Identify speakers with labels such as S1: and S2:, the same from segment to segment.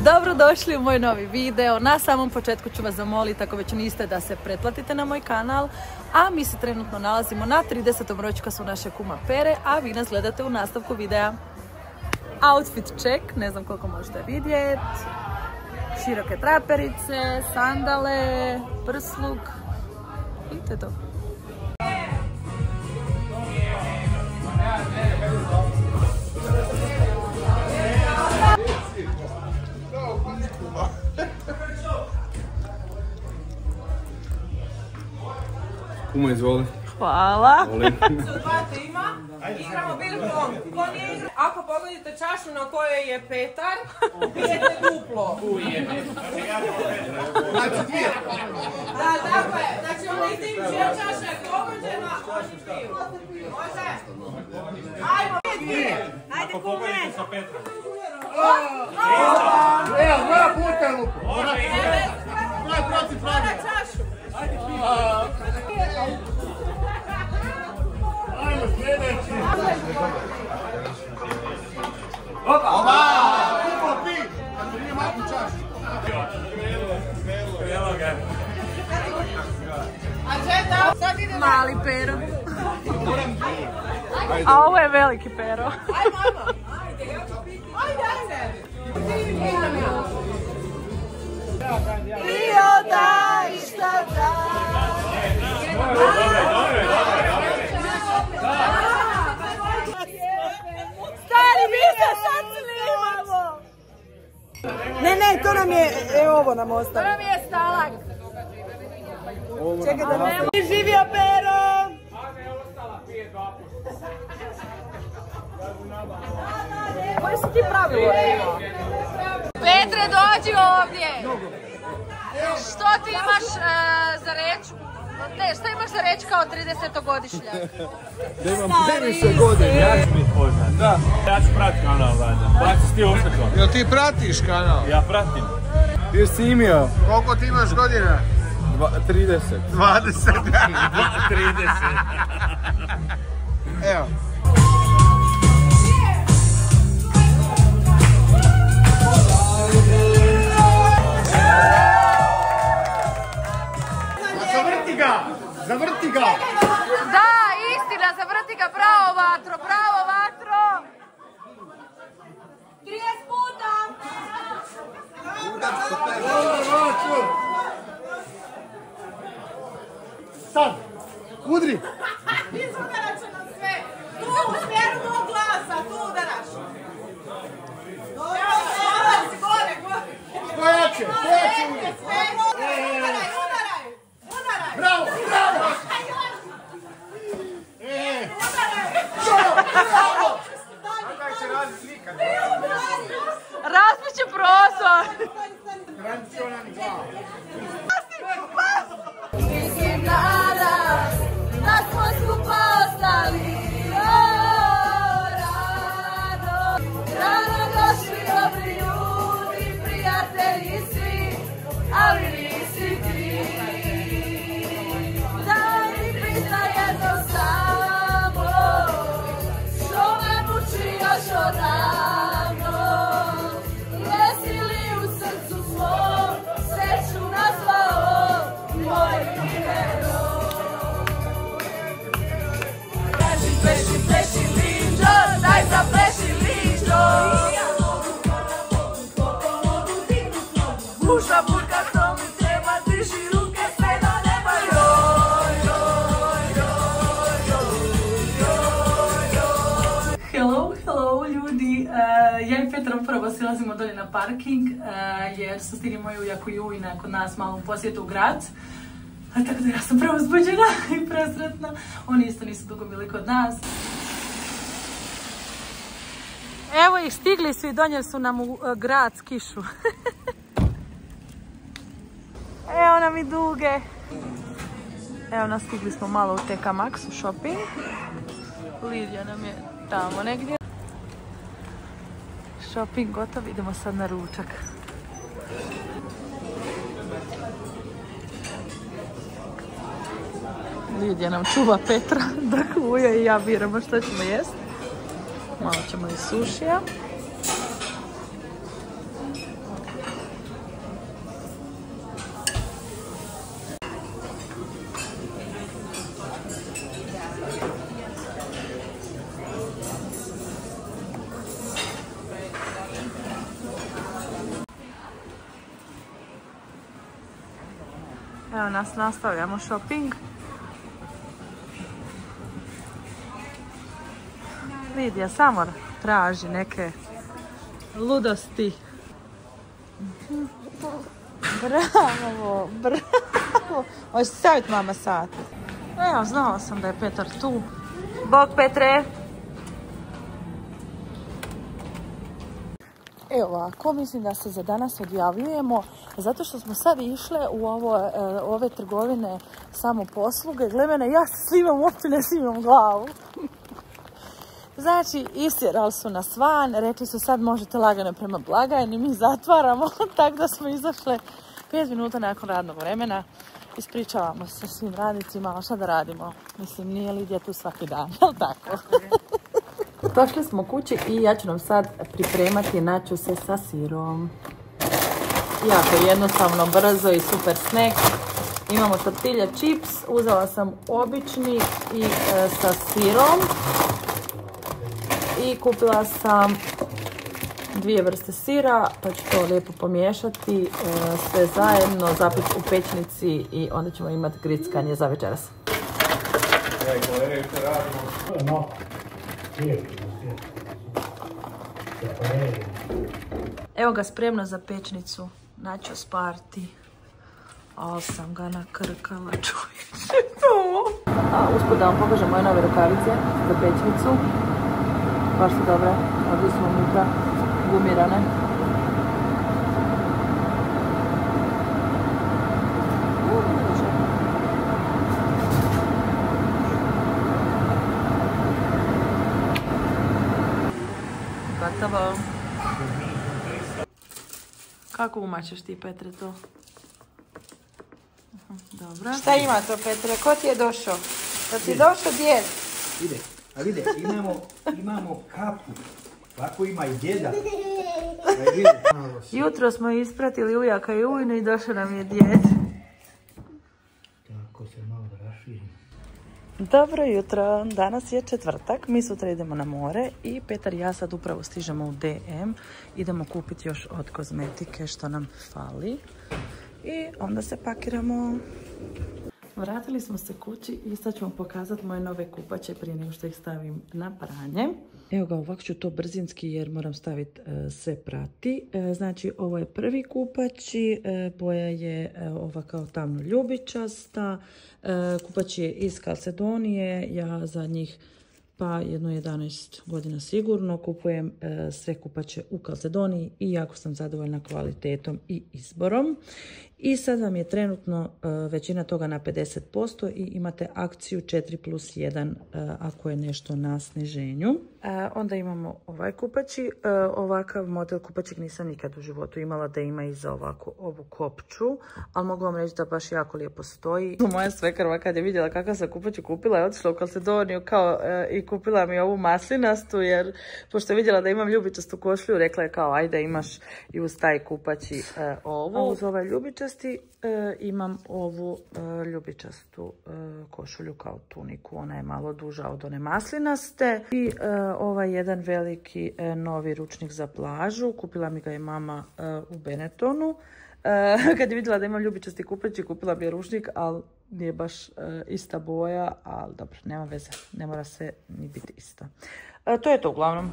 S1: Dobrodošli u moj novi video. Na samom početku ću vas zamoliti, ako već niste, da se pretplatite na moj kanal. A mi se trenutno nalazimo na 30. rođendasu naše kuma Pere, a vi nas gledate u nastavku videa. Outfit check, ne znam koliko možete vidjeti. Široke traperice, sandale, prsluk i to je to.
S2: Kuma, izvoli.
S1: Hvala.
S3: Zvate ima, igramo bil pong. Ako pogledate čašu na kojoj je Petar, pijete duplo. Da, tako je. Znači on isti čija čaša je pogođena, oni piju. Može? Ajmo, dvije. Ajde kume.
S4: Evo, dva puta lupu.
S3: Mora čašu.
S4: Ajmo sljedeći. Opa! Kupo pi! Kad mi nije maku čašu.
S2: Evo ga.
S3: A žeta, sad ide
S1: Mali Pero. A ovo je veliki Pero.
S3: Ajmo. Ajde.
S1: I odaj šta da. Stari, mi se sad snimamo.
S5: Ne, to nam je, ovo nam ostalo.
S1: To nam je stalak.
S5: Čekaj da nam se... Živio Pero!
S1: Koje su ti pravilo? Petre, dođi ovdje. Što ti imaš za reći? Ne, što imaš za reći kao 30-godišnjak?
S2: Da imam previše godine. Ja ću biti poznat. Da. Ja ću pratiti kanal, valjda. Baciš ti ostaklo.
S4: Jel ti pratiš kanal?
S2: Ja pratim.
S4: Ti si snimio. Koliko ti imaš godina?
S2: 30.
S4: 20.
S2: 30.
S4: Evo. Zavrti ga!
S1: Da, istina, zavrti ga, bravo vatro, bravo vatro! 30 puta!
S4: Sad! Udri!
S3: Izudaraš nam sve. Tu, u smjeru mog glasa, tu udaraš. Evo, gore.
S4: Stojače udri!
S3: Udaraj.
S4: Bravo!
S1: Razbiće prostor!
S4: Tradicionalni glav.
S1: Mislim danas da smo skupa ostali rano došli dobri ljudi, prijatelji svi, ali nisi ti. Daj mi pita jedno samo, što me muči još odavno. Jesi li u srcu svom sreću nazvao moj primjero? Pleši liđo, daj zapleši liđo. Uša burka, to mi treba, diži ruke sve do neba. Hello ljudi, ja i Petar upravo silazimo dolje na parking jer su stigli moji ujak i ujna kod nas malo u posjetu u grad. Tako da ja sam prvo uzbuđena i presretna. Oni isto nisu dugo bili kod nas. Evo ih, stigli su i donijeli su nam u grad kišu. Evo nam i duge. Evo nas, stigli smo malo u TK Maxu shopping. Lidija nam je tamo negdje. Shopping gotov, idemo sad na ručak. Lidija nam čuva Petra, dok Uja i ja biramo što ćemo jesti. Malo ćemo i sušija. Evo nas, nastavljamo shopping. Lidija samo traži neke ludosti. Bravo, bravo. Hoćeš staviti mama sat? Evo, znala sam da je Petar tu. Bog Petre! Evo ovako, mislim da se za danas odjavljujemo, zato što smo sad išle u ove trgovine samoposluge. Gle mene, ja se slimam, uopće ne slimam glavu. Znači, istjerali su nas van, rekli su sad možete lagano prema blagajni, mi zatvaramo, tako da smo izašle 5 minuta nakon radnog vremena. Ispričavamo se svim radnicima, ali šta da radimo? Mislim, nije Lidija tu svaki dan, jel tako? Došli smo kući i ja ću nam sad pripremati načose sa sirom. Jako jednostavno, brzo i super snack. Imamo tortilja chips, uzela sam obični i sa sirom. I kupila sam 2 vrste sira, pa ću to lijepo pomiješati sve zajedno, zapiti u pećnici i onda ćemo imati grickanje za večeras. Evo ga spremno za pečnicu, načos party. Ali sam ga nakrkala, čovječe to. Uspod da vam pokažem moje nove rukavice za pečnicu. Baš su dobre, ovdje su unutra gumirane. Gotovo. Kako umačeš ti, Petre, to? Dobro.
S5: Šta ima to, Petre? Ko ti je došao? Da ti je došao djed?
S4: Ide, a vide, imamo kapu. Tako ima i djeda.
S1: Jutro smo ispratili ujaka i ujnu i došao nam je djed.
S4: Tako se malo raširimo.
S1: Dobro jutro, danas je četvrtak, mi sutra idemo na more i Petar i ja sad upravo stižemo u DM. Idemo kupiti još od kozmetike što nam fali i onda se pakiramo. Vratili smo se kući i sad ću vam pokazati moje nove kupače prije nego što ih stavim na pranje. Evo ga, ovako ću to brzinski jer moram staviti sve prati. Znači, ovo je prvi kupači, boja je ova kao tamno ljubičasta. Kupač je iz Kalcedonije, ja za njih pa jedno 11 godina sigurno kupujem sve kupače u Kalcedoniji i jako sam zadovoljna kvalitetom i izborom. I sad vam je trenutno većina toga na 50% i imate akciju 4+1 ako je nešto na sniženju. Onda imamo ovaj kupači. Ovakav model kupačeg nisam nikad u životu imala da ima i za ovako ovu kopču, ali mogu vam reći da baš jako lijepo stoji. Moja svekrva kad je vidjela kakav sam kupač kupila je otišla u Kalcedoniju kao i kupila mi ovu maslinastu jer pošto je vidjela da imam ljubičastu košlju rekla je kao ajde imaš i uz taj kupači ovu. A uz ovaj ljubičasti imam ovu ljubičastu košulju kao tuniku, ona je malo duža od one maslinaste i ovaj jedan veliki novi ručnik za plažu, kupila mi ga je mama u Benettonu. Kad je vidjela da imam ljubičasti kupač i kupila mi je ručnik, ali nije baš ista boja, ali dobro, nema veze, ne mora se ni biti ista. To je to uglavnom.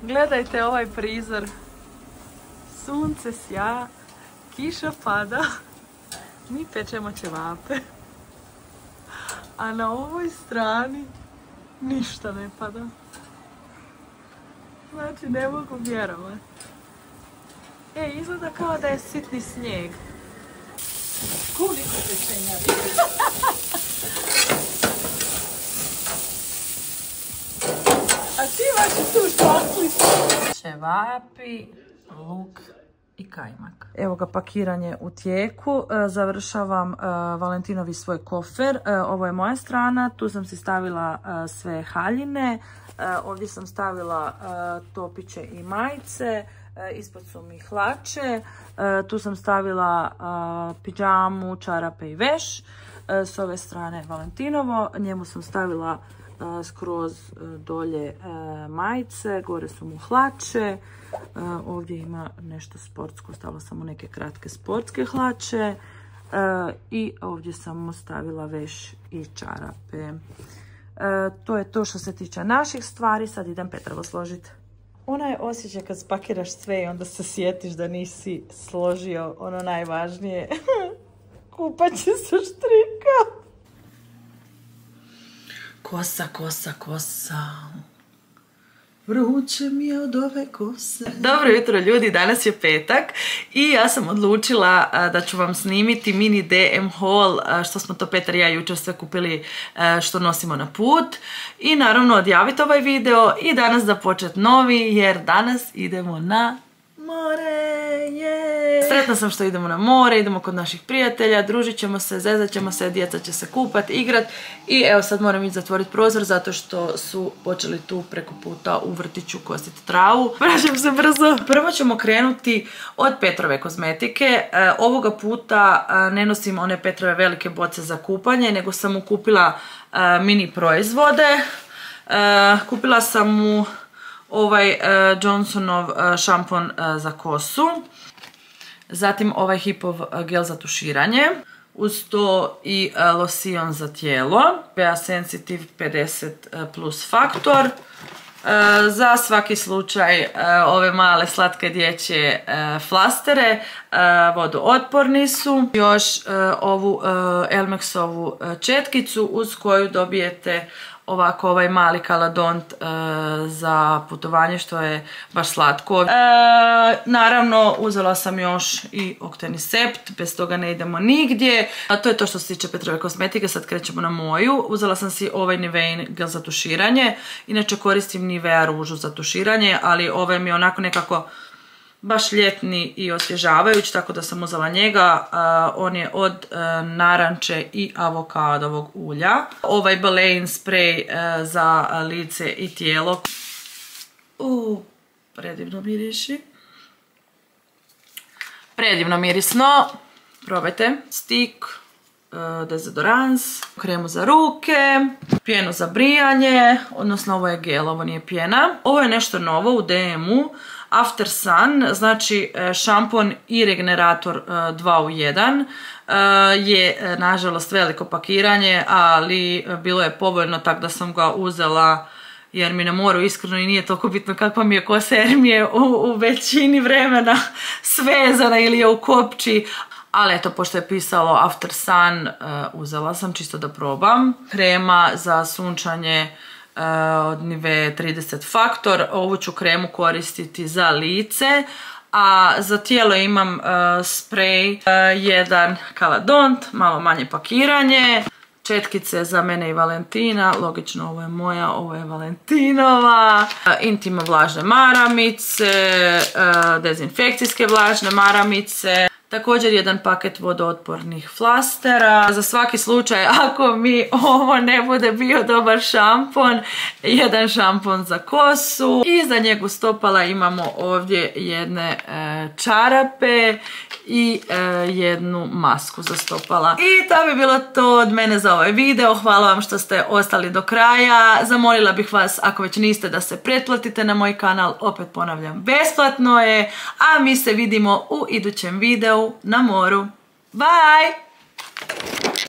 S1: Gledajte ovaj prizor, sunce sja, kiša pada, mi pečemo ćevape, a na ovoj strani ništa ne pada. Znači, ne mogu vjerovati. Izgleda kao da je sitni snijeg. Koliko pečenja vidi. A ti vaši tu štasli. Ćevapi, luk i kajmak. Evo ga, pakiranje u tijeku. Završavam Valentinovi svoj kofer. Ovo je moja strana. Tu sam si stavila sve haljine. Ovdje sam stavila topiće i majice. Ispod su mi hlače. Tu sam stavila pidžamu, čarape i veš. S ove strane Valentinovo. Njemu sam stavila skroz dolje majice. Gore su mu hlače. Ovdje ima nešto sportsko. Stavila sam mu neke kratke sportske hlače. I ovdje sam ostavila veš i čarape. To je to što se tiče naših stvari. Sad idem Petrovo složiti. Onaj osjećaj kad spakiraš sve i onda se sjetiš da nisi složio ono najvažnije. Kupaće se štrika. Kosa, kosa, kosa. Vruće mi je od ove kose. Dobro jutro ljudi, danas je petak i ja sam odlučila da ću vam snimiti mini DM haul što smo to Petar i ja jučer sve kupili što nosimo na put. I naravno odjaviti ovaj video i danas započet novi jer danas idemo na more. Sretna sam što idemo na more, idemo kod naših prijatelja, družit ćemo se, zezat ćemo se, djeca će se kupat, igrat i evo sad moram ići zatvoriti prozor zato što su počeli tu preko puta u vrtiću kositi travu. Vraćam se brzo. Prvo ćemo krenuti od Petrove kozmetike. Ovoga puta ne nosim one Petrove velike boce za kupanje, nego sam mu kupila mini proizvode. Kupila sam mu ovaj Johnsonov šampon za kosu. Zatim ovaj Hipov gel za tuširanje. Uz to i losion za tijelo. PA Sensitive 50+ faktor. Za svaki slučaj ove male slatke dječje flastere. Vodootporni su. Još ovu Elmexovu četkicu uz koju dobijete ovako ovaj mali kaladont za putovanje što je baš slatko. Naravno uzela sam još i Octenisept, bez toga ne idemo nigdje. A to je to što se tiče Petrove kozmetike, sad krećemo na moju. Uzela sam si ovaj Nivein gel za tuširanje, inače koristim Nivea ružu za tuširanje, ali ovaj mi je onako nekako baš ljetni i osvježavajući, tako da sam uzela njega. On je od naranče i avokadovog ulja. Ovaj Balein sprej za lice i tijelo. Predivno miriši. Predivno mirisno. Probajte. Stik, dezodorans, kremu za ruke, pjenu za brijanje, odnosno ovo je gel, ovo nije pjena. Ovo je nešto novo u DM-u. After Sun, znači šampon i regenerator 2 u 1, je nažalost veliko pakiranje, ali bilo je povoljno tako da sam ga uzela jer mi na moru iskreno i nije toliko bitno kakva mi je kosa jer mi je u većini vremena svezana ili je u kopči. Ali eto, pošto je pisalo After Sun, uzela sam čisto da probam. Krema za sunčanje od Nivea 30 faktor. Ovu ću kremu koristiti za lice, a za tijelo imam sprej, jedan kaladont, malo manje pakiranje, četkice za mene i Valentina, logično ovo je moja, ovo je Valentinova, Intima vlažne maramice, dezinfekcijske vlažne maramice, također jedan paket vodootpornih flastera. Za svaki slučaj, ako mi ovo ne bude bio dobar šampon, jedan šampon za kosu. I za njegu stopala imamo ovdje jedne čarape i jednu masku za stopala. I to bi bilo to od mene za ovaj video. Hvala vam što ste ostali do kraja. Zamolila bih vas, ako već niste, da se pretplatite na moj kanal. Opet ponavljam, besplatno je. A mi se vidimo u idućem videu na moru. Bye!